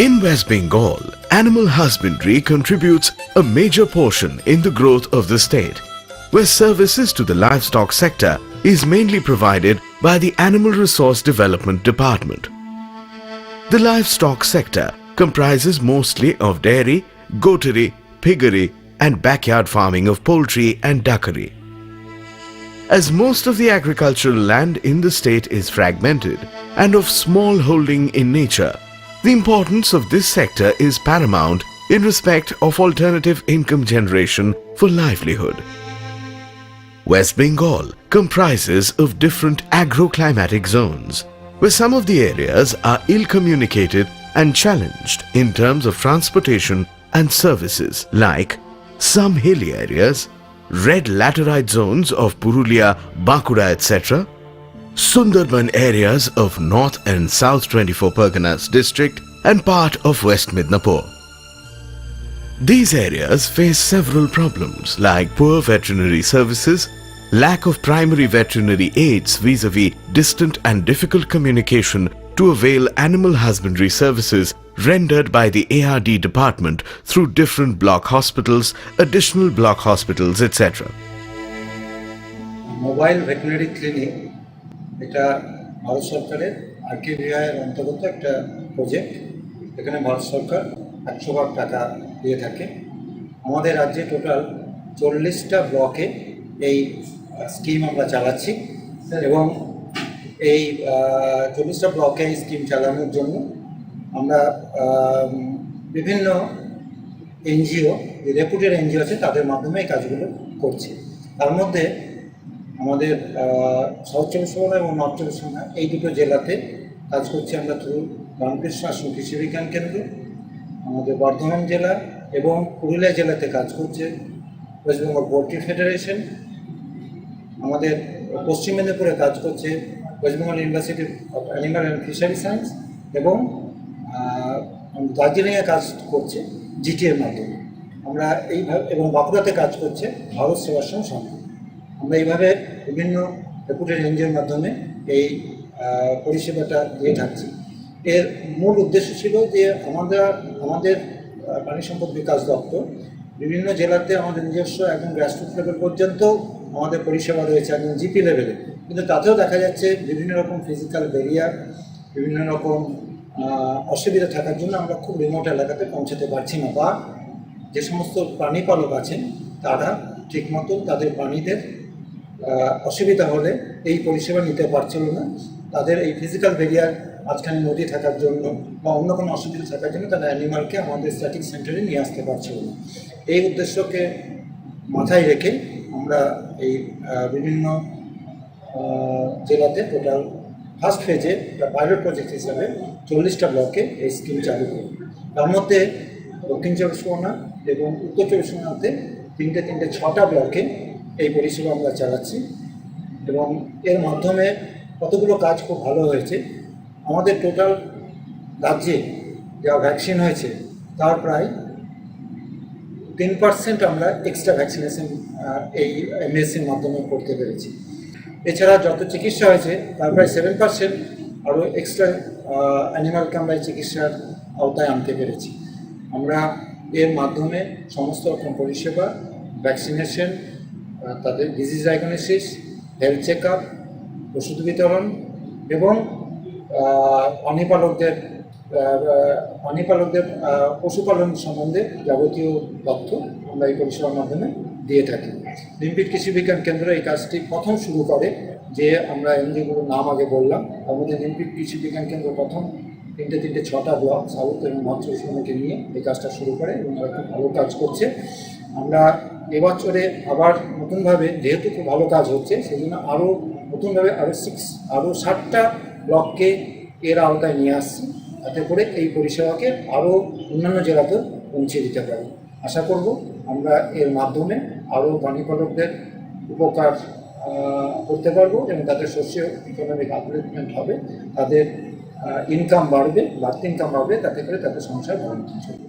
In West Bengal, animal husbandry contributes a major portion in the growth of the state, where services to the livestock sector is mainly provided by the Animal Resource Development Department. The livestock sector comprises mostly of dairy, goatery, piggery and backyard farming of poultry and duckery. As most of the agricultural land in the state is fragmented and of small holding in nature, the importance of this sector is paramount in respect of alternative income generation for livelihood. West Bengal comprises of different agroclimatic zones, where some of the areas are ill-communicated and challenged in terms of transportation and services, like some hilly areas, red laterite zones of Purulia, Bankura, etc., Sundarban areas of North and South 24 Parganas district and part of West Midnapur. These areas face several problems like poor veterinary services, lack of primary veterinary aids vis-a-vis distant and difficult communication to avail animal husbandry services rendered by the ARD department through different block hospitals, additional block hospitals, etc. Mobile veterinary clinic এটা ভারত সরকারের আরকেভিআই এর অন্তর্গত একটা project. এখানে ভারত সরকার 100 লাখ টাকা দিয়ে থাকে। আমাদের রাজ্যে টোটাল 40টা ব্লকে এই স্কিম আমরা চালাচ্ছি এবং এই 40টা ব্লকে এই স্কিম চালানোর জন্য আমরা বিভিন্ন এনজিও, যে রেপুটেড এনজিও আছে তাদের মাধ্যমে এই কাজগুলো করছি। তার মধ্যে আমাদের সাউথ চব্বিশ পরগনা এবং নর্থ চব্বিশ পরগনা এই দুটো জেলাতে কাজ করছি আমরা থ্রু রামকৃষ্ণ আশ্রম কৃষি বিজ্ঞান কেন্দ্র, আমাদের বর্ধমান জেলা এবং পুরুলিয়া জেলাতে কাজ করছে ওয়েস্ট বেঙ্গল পোল্ট্রি ফেডারেশন, আমাদের পশ্চিম মেদিনীপুরে কাজ করছে West Bengal university of animal and fishery science এবং দার্জিলিংয়ে কাজ করছে জিটিএর মাধ্যমে। আমরা এইভাবে এবং বাঁকুড়াতে কাজ করছে ভারত সেবাশ্রম সংঘ। আমরা এইভাবে বিভিন্ন রেপুটেড এনজিওর মাধ্যমে এই পরিষেবাটা দিয়ে থাকছি। এর মূল উদ্দেশ্য ছিল যে আমাদের প্রাণী সম্পদ বিকাশ দপ্তর বিভিন্ন জেলাতে আমাদের নিজস্ব একদম গ্রাসরুট লেভেল পর্যন্ত আমাদের পরিষেবা রয়েছে একদম জিপি লেভেলে, কিন্তু তাতেও দেখা যাচ্ছে বিভিন্ন রকম ফিজিক্যাল ব্যারিয়ার, বিভিন্ন রকম অসুবিধা থাকার জন্য আমরা খুব রিমোট এলাকাতে পৌঁছাতে পারছি না, বা যে সমস্ত প্রাণী পালক আছেন তারা ঠিকমতো তাদের প্রাণীদের অসুবিধা হলে এই পরিষেবা নিতে পারছিল না। তাদের এই ফিজিক্যাল ব্যারিয়ার মাঝখানে নদী থাকার জন্য বা অন্য কোনো অসুবিধা থাকার জন্য তারা অ্যানিমালকে আমাদের স্ট্যাটিক সেন্টারে নিয়ে আসতে পারছিল না। এই উদ্দেশ্যকে মাথায় রেখে আমরা এই বিভিন্ন জেলাতে টোটাল ফার্স্ট ফেজে পাইলট প্রজেক্ট হিসাবে 40টা ব্লকে এই স্কিম চালু করি। তার মধ্যে দক্ষিণ চব্বিশ পরগনা এবং উত্তর চব্বিশ পরগনাতে তিনটে 6টা ব্লকে এই পরিষেবা আমরা চালাচ্ছি এবং এর মাধ্যমে কতগুলো কাজ খুব ভালো হয়েছে। আমাদের টোটাল রাজ্যে যা ভ্যাকসিন হয়েছে তার প্রায় 10% আমরা এক্সট্রা ভ্যাকসিনেশন এই এমএসসির মাধ্যমে করতে পেরেছি। এছাড়া যত চিকিৎসা হয়েছে তার প্রায় 7% আরও এক্সট্রা অ্যানিমালকে আমরা এই চিকিৎসার আওতায় আনতে পেরেছি। আমরা এর মাধ্যমে সমস্ত রকম পরিষেবা, ভ্যাকসিনেশন, তাদের disease diagnosis, health check up, ওষুধ বিতরণ এবং পানিপালকদের পশুপালন সম্বন্ধে যাবতীয় তথ্য আমরা এই পরিষেবার মাধ্যমে দিয়ে থাকি। নিমপিত কৃষি বিজ্ঞান কেন্দ্র এই কাজটি প্রথম শুরু করে, যে আমরা এনজিওগুলোর নাম আগে বললাম, তার মধ্যে নিমপিত কৃষি বিজ্ঞান কেন্দ্র প্রথম 6টা ব্লক সাউথ এবং নর্থ চব্বিশ পরগনাকে নিয়ে এই কাজটা শুরু করে এবং তারা খুব ভালো কাজ করছে। আমরা এবছরে আবার নতুনভাবে, যেহেতু খুব ভালো কাজ হচ্ছে সেই জন্য আরও নতুনভাবে আরও 60টা ব্লককে এর আওতায় নিয়ে আসছি, যাতে করে এই পরিষেবাকে আরও অন্যান্য জেলাতেও পৌঁছে দিতে পারি। আশা করব আমরা এর মাধ্যমে আরও প্রাণীপালকদের উপকার করতে পারবো এবং তাদের সোশিও ইকোনমিক আপলিফমেন্ট হবে, তাদের ইনকাম বাড়বে, বাড়তি ইনকাম বাড়বে, তাতে করে তাদের সংসার ভালো চলবে।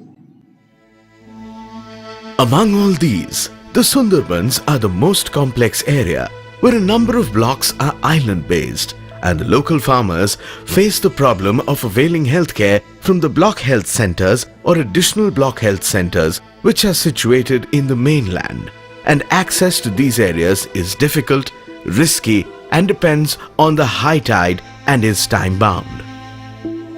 Among all these, the Sundarbans are the most complex area where a number of blocks are island-based and the local farmers face the problem of availing healthcare from the block health centers or additional block health centers which are situated in the mainland, and access to these areas is difficult, risky, and depends on the high tide and is time bound.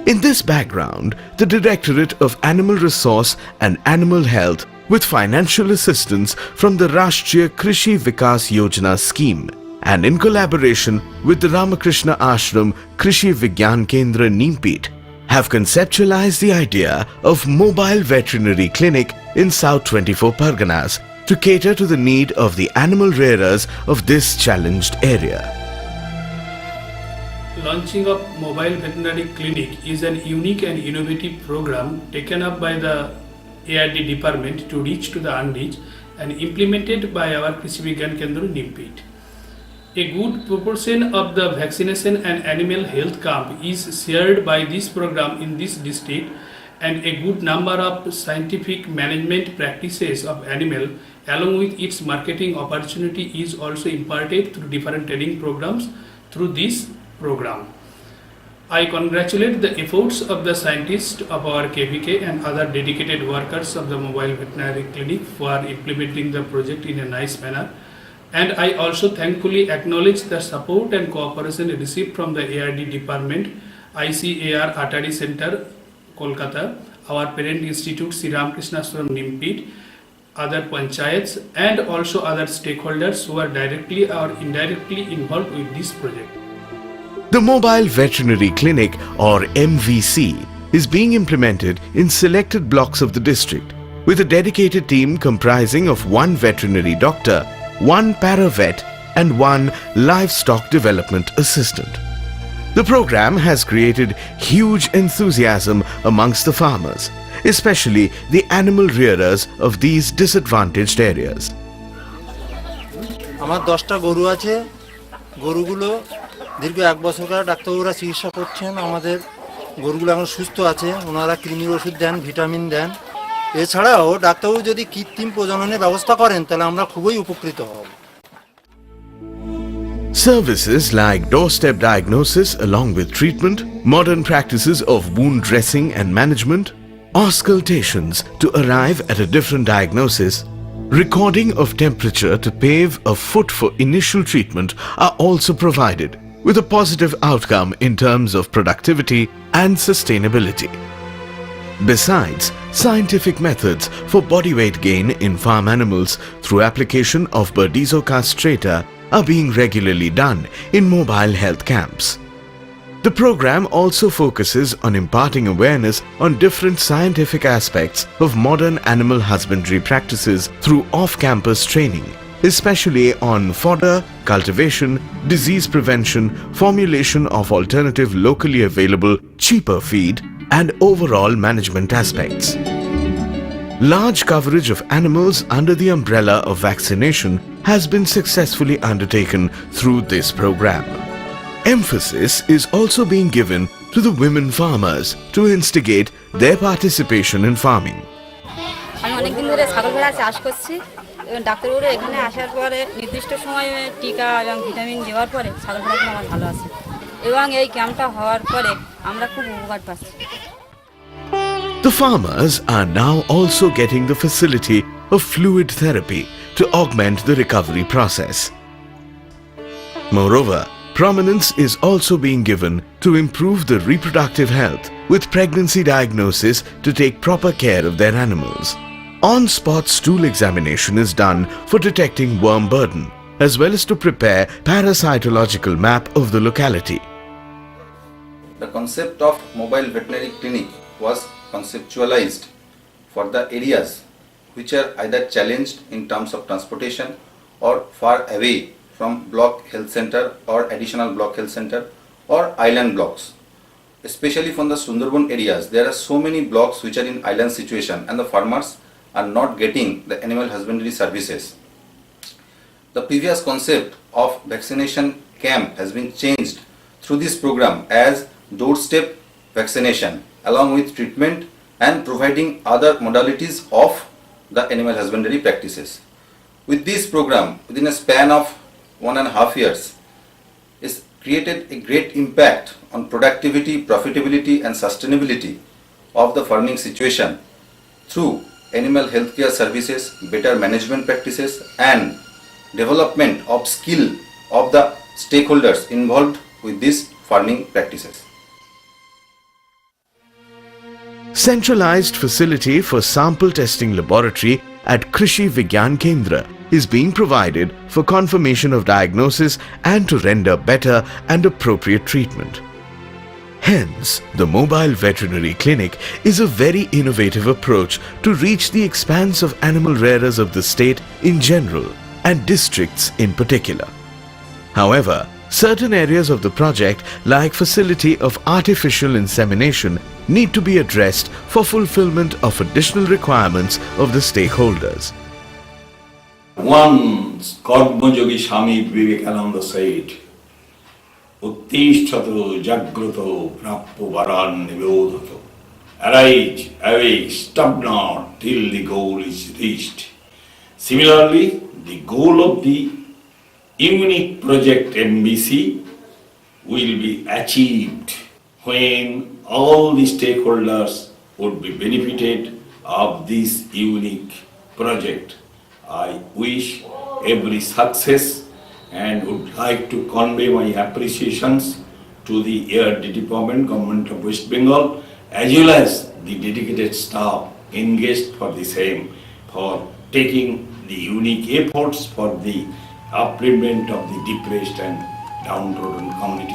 In this background, the Directorate of Animal Resource and Animal Health, with financial assistance from the Rashtriya Krishi Vikas Yojana scheme and in collaboration with the Ramakrishna Ashram Krishi Vigyan Kendra Nimpith, have conceptualized the idea of mobile veterinary clinic in South 24 Parganas to cater to the need of the animal rearers of this challenged area. Launching of mobile veterinary clinic is an unique and innovative program taken up by the ARD department to reach to the unreached and implemented by our Krishi Vigyan Kendra Nimpith. A good proportion of the vaccination and animal health camp is shared by this program in this district, and a good number of scientific management practices of animal along with its marketing opportunity is also imparted through different training programs through this program. I congratulate the efforts of the scientists of our KVK and other dedicated workers of the mobile veterinary clinic for implementing the project in a nice manner, and I also thankfully acknowledge the support and cooperation received from the ARD department, ICAR Atari Center, Kolkata, our parent institute Sri Ramakrishna Ashram Nimpith, other panchayats, and also other stakeholders who are directly or indirectly involved with this project. The Mobile Veterinary Clinic, or MVC, is being implemented in selected blocks of the district with a dedicated team comprising of one veterinary doctor, one para-vet, and one livestock development assistant. The program has created huge enthusiasm amongst the farmers, especially the animal rearers of these disadvantaged areas. আমার 10টা গরু আছে, গরুগুলো দীর্ঘ 1 বছর ধরে ডাক্তারবাবুরা চিকিৎসা করছেন। আমাদের গরুগুলো এখন সুস্থ আছে, ওনারা কৃমির ওষুধ দেন, ভিটামিন দেন। এছাড়াও ডাক্তারবাবু যদি কৃত্রিম প্রজননের ব্যবস্থা করেন তাহলে আমরা খুবই উপকৃত হব। Services like doorstep diagnosis along with treatment, modern practices of wound dressing and management, auscultations to arrive at a different diagnosis, recording of temperature to pave a foot for initial treatment are also provided, with a positive outcome in terms of productivity and sustainability. Besides, scientific methods for body weight gain in farm animals through application of Burdizo castrata are being regularly done in mobile health camps. The program also focuses on imparting awareness on different scientific aspects of modern animal husbandry practices through off-campus training, especially on fodder, cultivation, disease prevention, formulation of alternative locally available cheaper feed, and overall management aspects. Large coverage of animals under the umbrella of vaccination has been successfully undertaken through this program. Emphasis is also being given to the women farmers to instigate their participation in farming. আমি অনেকদিন ধরে ছাগল ভেড়া চাষ করছি এবং ডাক্তারবাবুরা এখানে আসার পরে নির্দিষ্ট সময়ে টিকা এবং ভিটামিন দেওয়ার পরে ছাগল ভেড়াগুলো আমার ভালো আছে এবং এই ক্যাম্পটা হওয়ার পরে আমরা খুব উপকার পাচ্ছি। The farmers are now also getting the facility of fluid therapy to augment the recovery process. Moreover, prominence is also being given to improve the reproductive health with pregnancy diagnosis to take proper care of their animals. On-spot stool examination is done for detecting worm burden, as well as to prepare parasitological map of the locality. The concept of mobile veterinary clinic was conceptualized for the areas which are either challenged in terms of transportation or far away from block health center or additional block health center or island blocks. Especially from the Sundarban areas, there are so many blocks which are in island situation and the farmers are not getting the animal husbandry services. The previous concept of vaccination camp has been changed through this program as doorstep vaccination along with treatment and providing other modalities of the animal husbandry practices. With this program, within a span of 1.5 years, is created a great impact on productivity, profitability and sustainability of the farming situation through animal healthcare services, better management practices, and development of skill of the stakeholders involved with these farming practices. Centralized facility for sample testing laboratory at Krishi Vigyan Kendra is being provided for confirmation of diagnosis and to render better and appropriate treatment. Hence, the mobile veterinary clinic is a very innovative approach to reach the expanse of animal rearers of the state in general and districts in particular. However, certain areas of the project like facility of artificial insemination need to be addressed for fulfillment of additional requirements of the stakeholders. Once কর্মযোগী Swami Vivekananda said, উত্তিষ্ঠত জাগ্রত প্রাপ্য বারান Nibodhata. Arise, awake, stop not till the goal is reached. Similarly, the goal of the unique project MVC will be achieved when all the stakeholders would be benefited of this unique project. I wish every success and would like to convey my appreciations to the ARD Department, Government of West Bengal, as well as the dedicated staff engaged for the same, for taking the unique efforts for the upliftment of the depressed and downtrodden community